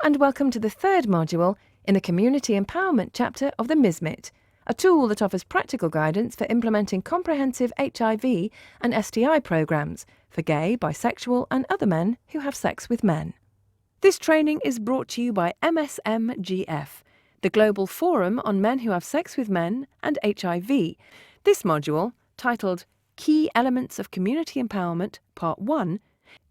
and welcome to the third module in the Community Empowerment chapter of the MSMIT, a tool that offers practical guidance for implementing comprehensive HIV and STI programs for gay, bisexual and other men who have sex with men. This training is brought to you by MSMGF, the Global Forum on Men Who Have Sex with Men and HIV. This module, titled Key Elements of Community Empowerment, Part 1,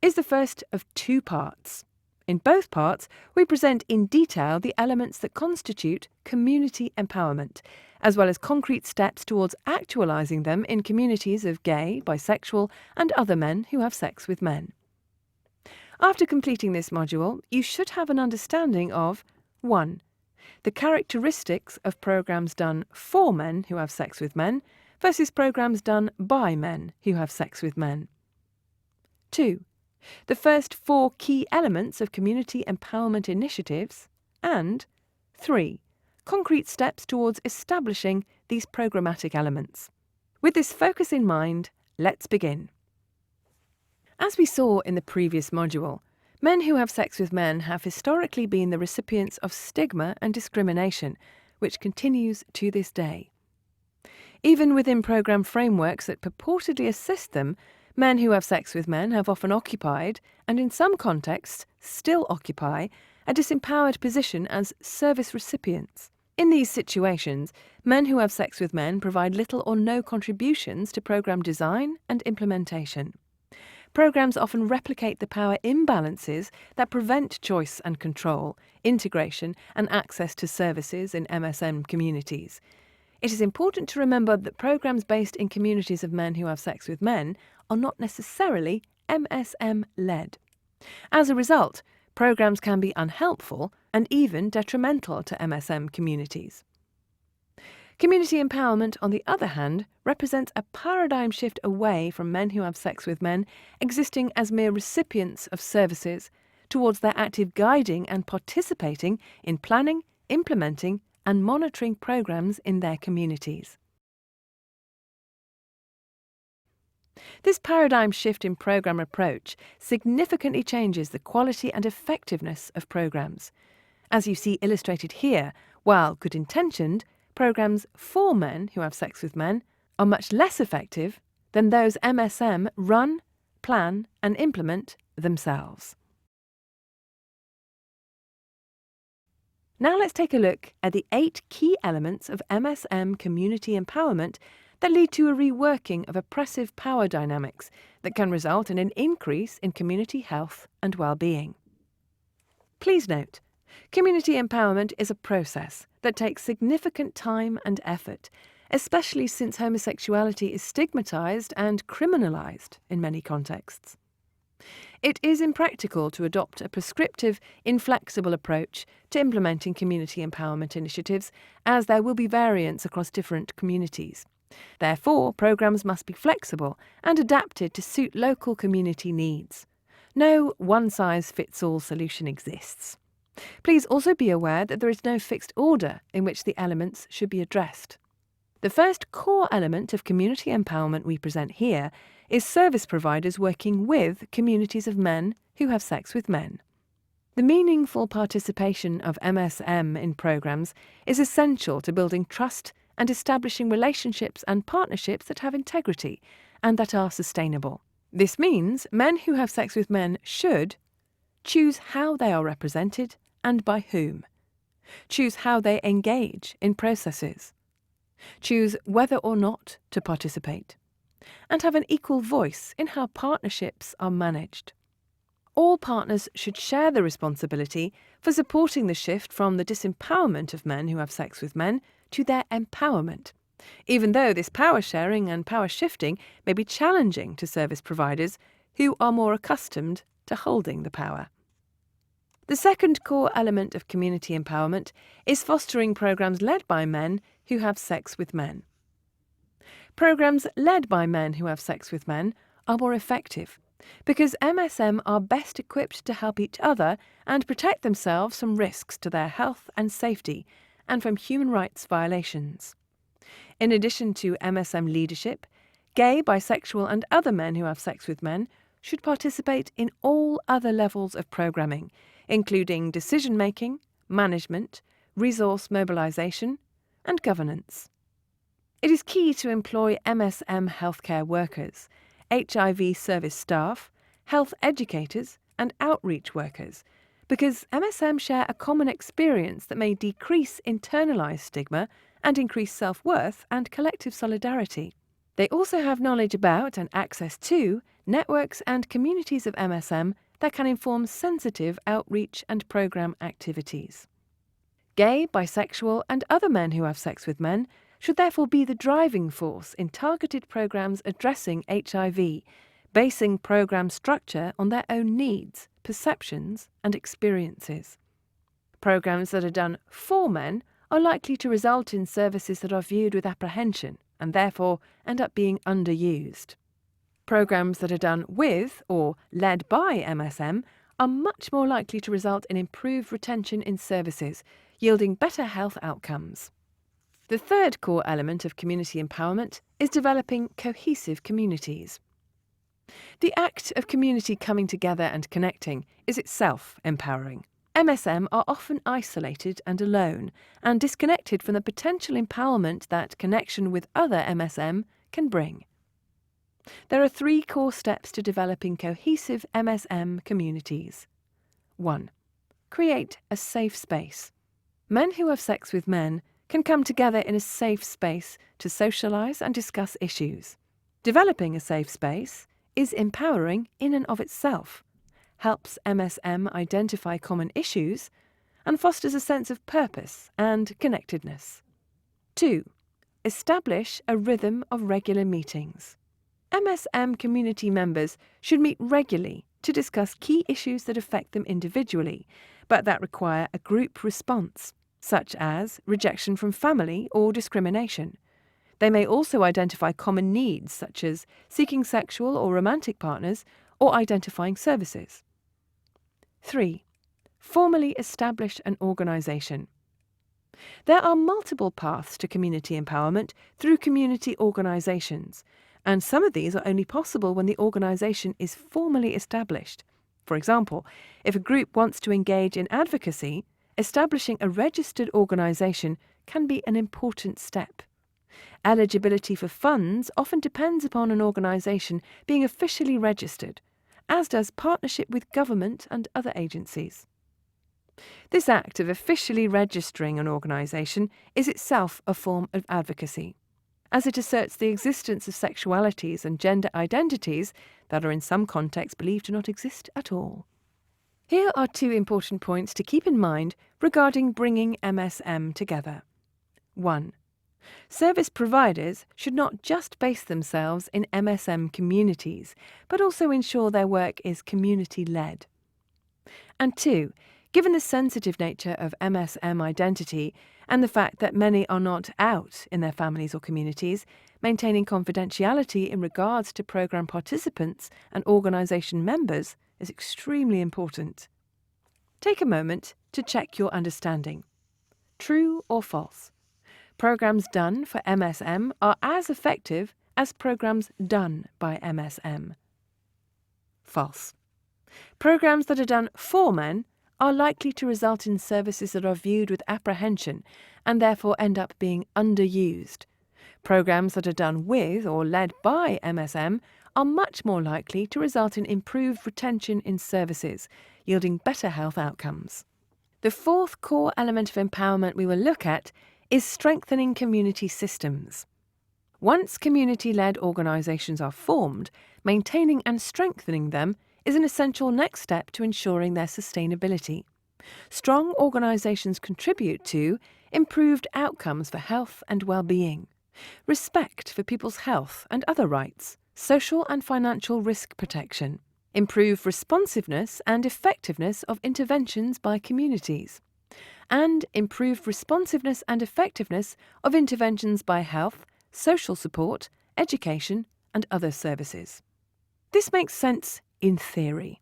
is the first of two parts. In both parts, we present in detail the elements that constitute community empowerment, as well as concrete steps towards actualising them in communities of gay, bisexual and other men who have sex with men. After completing this module, you should have an understanding of 1. The characteristics of programmes done for men who have sex with men versus programmes done by men who have sex with men. 2. The first 4 key elements of community empowerment initiatives, and 3. Concrete steps towards establishing these programmatic elements. With this focus in mind, let's begin. As we saw in the previous module, men who have sex with men have historically been the recipients of stigma and discrimination, which continues to this day. Even within program frameworks that purportedly assist them, men who have sex with men have often occupied, and in some contexts still occupy, a disempowered position as service recipients. In these situations, men who have sex with men provide little or no contributions to program design and implementation. Programs often replicate the power imbalances that prevent choice and control, integration and access to services in MSM communities. It is important to remember that programs based in communities of men who have sex with men are not necessarily MSM-led. As a result, programs can be unhelpful and even detrimental to MSM communities. Community empowerment, on the other hand, represents a paradigm shift away from men who have sex with men existing as mere recipients of services towards their active guiding and participating in planning, implementing and monitoring programs in their communities. This paradigm shift in program approach significantly changes the quality and effectiveness of programs. As you see illustrated here, while good-intentioned, programs for men who have sex with men are much less effective than those MSM run, plan and implement themselves. Now let's take a look at the 8 key elements of MSM community empowerment that lead to a reworking of oppressive power dynamics that can result in an increase in community health and well-being. Please note, community empowerment is a process that takes significant time and effort, especially since homosexuality is stigmatized and criminalized in many contexts. It is impractical to adopt a prescriptive, inflexible approach to implementing community empowerment initiatives, as there will be variance across different communities. Therefore, programs must be flexible and adapted to suit local community needs. No one-size-fits-all solution exists. Please also be aware that there is no fixed order in which the elements should be addressed. The first core element of community empowerment we present here is service providers working with communities of men who have sex with men. The meaningful participation of MSM in programs is essential to building trust and establishing relationships and partnerships that have integrity and that are sustainable. This means men who have sex with men should choose how they are represented and by whom, choose how they engage in processes, choose whether or not to participate, and have an equal voice in how partnerships are managed. All partners should share the responsibility for supporting the shift from the disempowerment of men who have sex with men to their empowerment, even though this power sharing and power shifting may be challenging to service providers who are more accustomed to holding the power. The second core element of community empowerment is fostering programs led by men who have sex with men. Programs led by men who have sex with men are more effective because MSM are best equipped to help each other and protect themselves from risks to their health and safety and from human rights violations. In addition to MSM leadership, gay, bisexual and other men who have sex with men should participate in all other levels of programming, including decision-making, management, resource mobilisation, and governance. It is key to employ MSM healthcare workers, HIV service staff, health educators, and outreach workers, because MSM share a common experience that may decrease internalised stigma and increase self-worth and collective solidarity. They also have knowledge about and access to networks and communities of MSM that can inform sensitive outreach and programme activities. Gay, bisexual, and other men who have sex with men should therefore be the driving force in targeted programmes addressing HIV, basing programme structure on their own needs, perceptions, and experiences. Programmes that are done for men are likely to result in services that are viewed with apprehension and therefore end up being underused. Programmes that are done with or led by MSM are much more likely to result in improved retention in services, yielding better health outcomes. The third core element of community empowerment is developing cohesive communities. The act of community coming together and connecting is itself empowering. MSM are often isolated and alone, and disconnected from the potential empowerment that connection with other MSM can bring. There are 3 core steps to developing cohesive MSM communities. 1. Create a safe space. Men who have sex with men can come together in a safe space to socialise and discuss issues. Developing a safe space is empowering in and of itself, helps MSM identify common issues, and fosters a sense of purpose and connectedness. 2. Establish a rhythm of regular meetings. MSM community members should meet regularly to discuss key issues that affect them individually, but that require a group response, such as rejection from family or discrimination. They may also identify common needs, such as seeking sexual or romantic partners or identifying services. 3. Formally establish an organisation. There are multiple paths to community empowerment through community organisations, and some of these are only possible when the organisation is formally established. For example, if a group wants to engage in advocacy, establishing a registered organisation can be an important step. Eligibility for funds often depends upon an organisation being officially registered, as does partnership with government and other agencies. This act of officially registering an organisation is itself a form of advocacy, as it asserts the existence of sexualities and gender identities that are in some contexts believed to not exist at all. Here are 2 important points to keep in mind regarding bringing MSM together. 1. Service providers should not just base themselves in MSM communities, but also ensure their work is community-led. And 2. Given the sensitive nature of MSM identity and the fact that many are not out in their families or communities, maintaining confidentiality in regards to programme participants and organisation members is extremely important. Take a moment to check your understanding. True or false? Programmes done for MSM are as effective as programmes done by MSM. False. Programmes that are done for men are likely to result in services that are viewed with apprehension and therefore end up being underused. Programmes that are done with or led by MSM are much more likely to result in improved retention in services, yielding better health outcomes. The 4th core element of empowerment we will look at is strengthening community systems. Once community-led organisations are formed, maintaining and strengthening them is an essential next step to ensuring their sustainability. Strong organisations contribute to improved outcomes for health and well-being, respect for people's health and other rights, social and financial risk protection, improved responsiveness and effectiveness of interventions by communities, and improved responsiveness and effectiveness of interventions by health, social support, education, and other services. This makes sense in theory.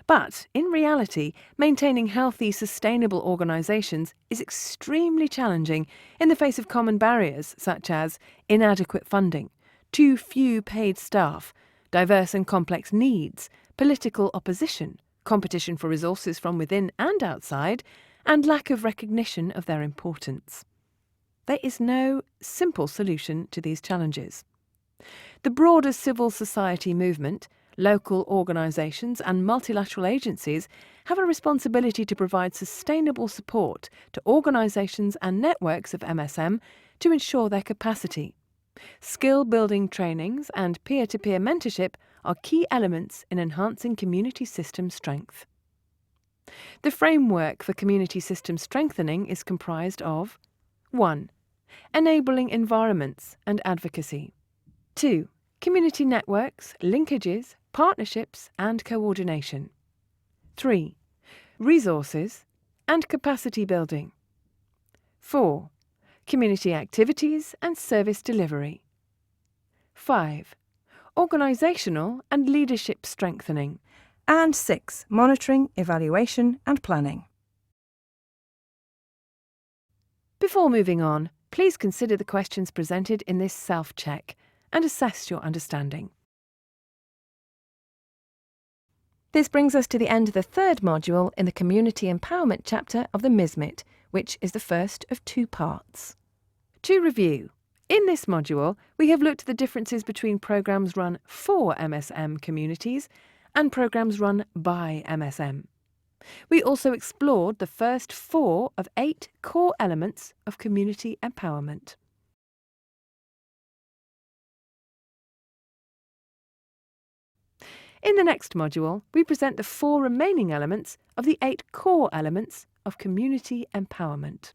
But in reality, maintaining healthy, sustainable organisations is extremely challenging in the face of common barriers such as inadequate funding, too few paid staff, diverse and complex needs, political opposition, competition for resources from within and outside, and lack of recognition of their importance. There is no simple solution to these challenges. The broader civil society movement, local organisations and multilateral agencies have a responsibility to provide sustainable support to organisations and networks of MSM to ensure their capacity. Skill-building trainings and peer-to-peer mentorship are key elements in enhancing community system strength. The framework for community system strengthening is comprised of 1. Enabling environments and advocacy. 2. Community networks, linkages, partnerships and coordination. 3. Resources and capacity building. 4. Community activities and service delivery. 5. Organisational and leadership strengthening. And 6. Monitoring, evaluation and planning. Before moving on, please consider the questions presented in this self-check and assess your understanding. This brings us to the end of the third module in the Community Empowerment chapter of the MSMIT, which is the first of 2 parts. To review, in this module, we have looked at the differences between programmes run for MSM communities and programmes run by MSM. We also explored the first 4 of 8 core elements of community empowerment. In the next module, we present the 4 remaining elements of the 8 core elements of community empowerment.